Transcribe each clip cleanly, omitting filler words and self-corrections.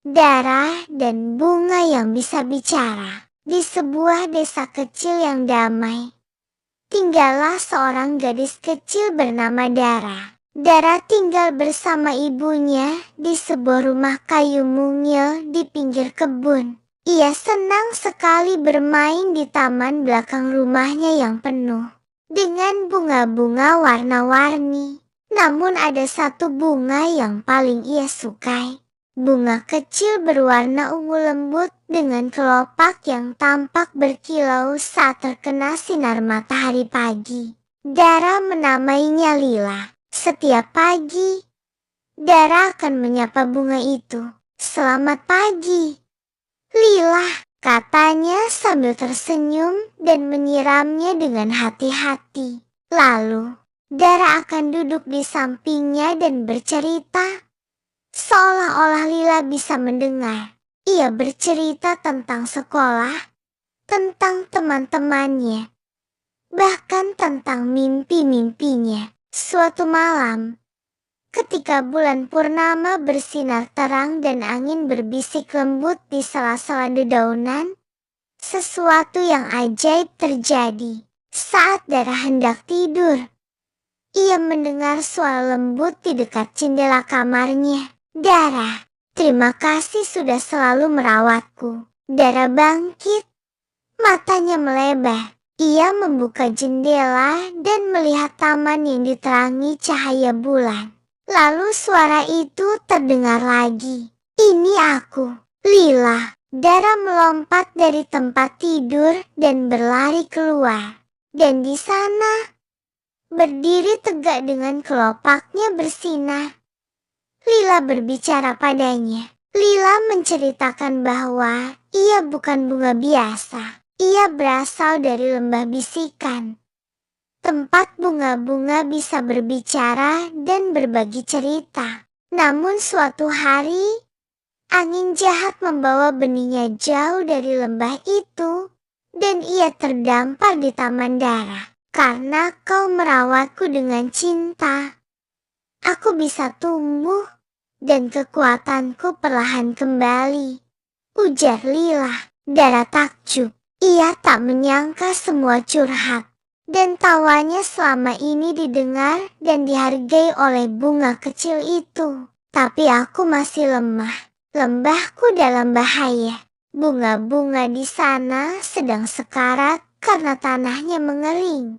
darah, dan bunga yang bisa bicara. Di sebuah desa kecil yang damai, tinggallah seorang gadis kecil bernama Dara. Dara tinggal bersama ibunya di sebuah rumah kayu mungil di pinggir kebun. Ia senang sekali bermain di taman belakang rumahnya yang penuh dengan bunga-bunga warna-warni. Namun ada satu bunga yang paling ia sukai. Bunga kecil berwarna ungu lembut dengan kelopak yang tampak berkilau saat terkena sinar matahari pagi. Dara menamainya Lila. Setiap pagi, Dara akan menyapa bunga itu. "Selamat pagi, Lila," katanya sambil tersenyum dan menyiramnya dengan hati-hati. Lalu, Dara akan duduk di sampingnya dan bercerita. Seolah-olah Lila bisa mendengar. Ia bercerita tentang sekolah, tentang teman-temannya, bahkan tentang mimpi-mimpinya. Suatu malam, ketika bulan purnama bersinar terang dan angin berbisik lembut di sela-sela dedaunan, sesuatu yang ajaib terjadi. Saat Dara hendak tidur, ia mendengar suara lembut di dekat jendela kamarnya. "Dara, terima kasih sudah selalu merawatku." Dara bangkit, matanya melebar. Ia membuka jendela dan melihat taman yang diterangi cahaya bulan. Lalu suara itu terdengar lagi. "Ini aku, Lila." Dara melompat dari tempat tidur dan berlari keluar. Dan di sana, berdiri tegak dengan kelopaknya bersinar, Lila berbicara padanya. Lila menceritakan bahwa ia bukan bunga biasa. Ia berasal dari lembah bisikan, tempat bunga-bunga bisa berbicara dan berbagi cerita. Namun suatu hari, angin jahat membawa benihnya jauh dari lembah itu, dan ia terdampar di taman Dara. "Karena kau merawatku dengan cinta, aku bisa tumbuh dan kekuatanku perlahan kembali," ujar Lila. Dara takjub. Ia tak menyangka semua curhat dan tawanya selama ini didengar dan dihargai oleh bunga kecil itu. "Tapi aku masih lemah. Lembahku dalam bahaya. Bunga-bunga di sana sedang sekarat karena tanahnya mengering,"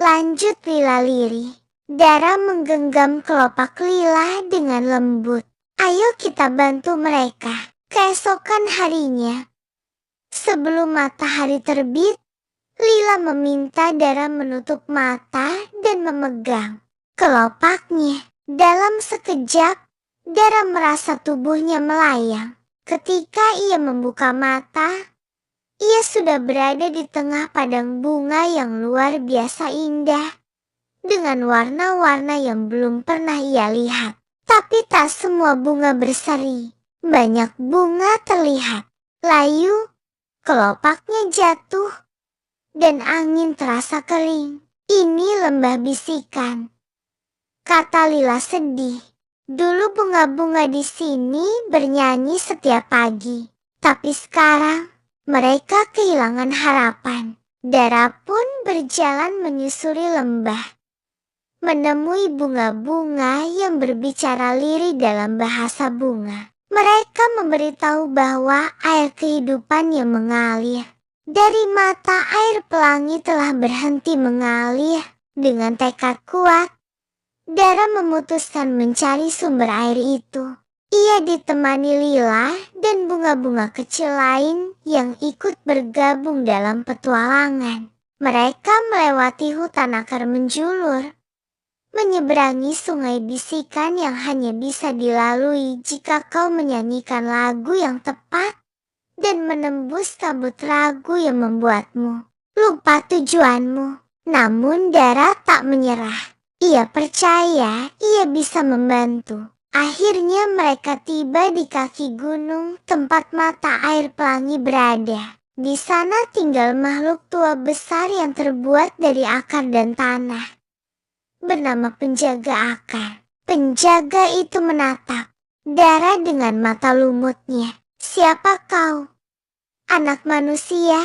lanjut Lila lirih. Dara menggenggam kelopak Lila dengan lembut. "Ayo kita bantu mereka." Keesokan harinya, sebelum matahari terbit, Lila meminta Dara menutup mata dan memegang kelopaknya. Dalam sekejap, Dara merasa tubuhnya melayang. Ketika ia membuka mata, ia sudah berada di tengah padang bunga yang luar biasa indah, dengan warna-warna yang belum pernah ia lihat. Tapi tak semua bunga berseri. Banyak bunga terlihat layu, kelopaknya jatuh, dan angin terasa kering. "Ini lembah bisikan," kata Lila sedih. "Dulu bunga-bunga di sini bernyanyi setiap pagi, tapi sekarang mereka kehilangan harapan." Dara pun berjalan menyusuri lembah, menemui bunga-bunga yang berbicara lirih dalam bahasa bunga. Mereka memberitahu bahwa air kehidupan yang mengalir dari mata air pelangi telah berhenti mengalir. Dengan tekad kuat, Dara memutuskan mencari sumber air itu. Ia ditemani Lila dan bunga-bunga kecil lain yang ikut bergabung dalam petualangan. Mereka melewati hutan akar menjulur, menyeberangi sungai bisikan yang hanya bisa dilalui jika kau menyanyikan lagu yang tepat, dan menembus kabut ragu yang membuatmu lupa tujuanmu. Namun Dara tak menyerah. Ia percaya ia bisa membantu. Akhirnya mereka tiba di kaki gunung tempat mata air pelangi berada. Di sana tinggal makhluk tua besar yang terbuat dari akar dan tanah, bernama penjaga akar. Penjaga itu menatap Dara dengan mata lumutnya. Siapa kau? Anak manusia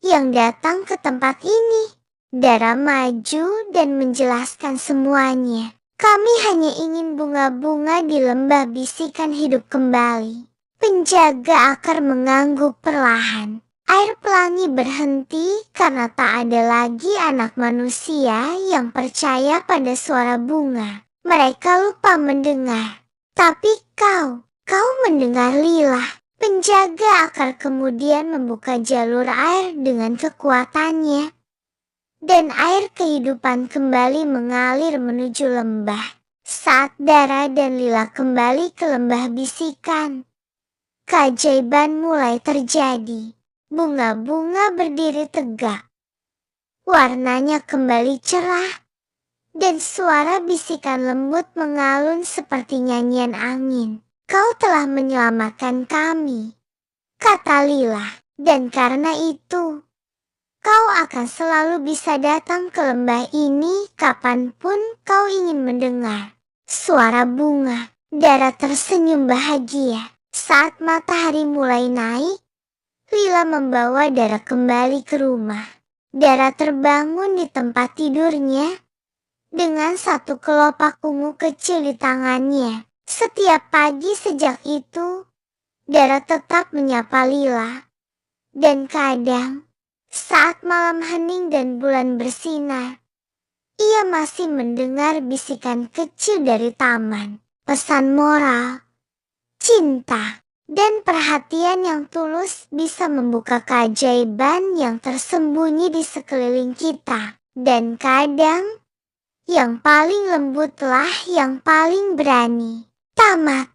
yang datang ke tempat ini. Dara maju dan menjelaskan semuanya. Kami hanya ingin bunga-bunga di lembah bisikan hidup kembali. Penjaga akar mengangguk perlahan. Air pelangi berhenti karena tak ada lagi anak manusia yang percaya pada suara bunga. Mereka lupa mendengar. Tapi kau mendengar Lila. Penjaga akar kemudian membuka jalur air dengan kekuatannya. Dan air kehidupan kembali mengalir menuju lembah. Saat Dara dan Lila kembali ke lembah bisikan, keajaiban mulai terjadi. Bunga-bunga berdiri tegak. Warnanya kembali cerah. Dan suara bisikan lembut mengalun seperti nyanyian angin. Kau telah menyelamatkan kami, kata Lila. Dan karena itu, kau akan selalu bisa datang ke lembah ini kapanpun kau ingin mendengar suara bunga. Dara tersenyum bahagia. Saat matahari mulai naik, Lila membawa Dara kembali ke rumah. Dara terbangun di tempat tidurnya dengan satu kelopak ungu kecil di tangannya. Setiap pagi sejak itu, Dara tetap menyapa Lila. Dan kadang, saat malam hening dan bulan bersinar, ia masih mendengar bisikan kecil dari taman. Pesan moral, cinta, dan perhatian yang tulus bisa membuka keajaiban yang tersembunyi di sekeliling kita. Dan kadang, yang paling lembutlah yang paling berani. Tamat.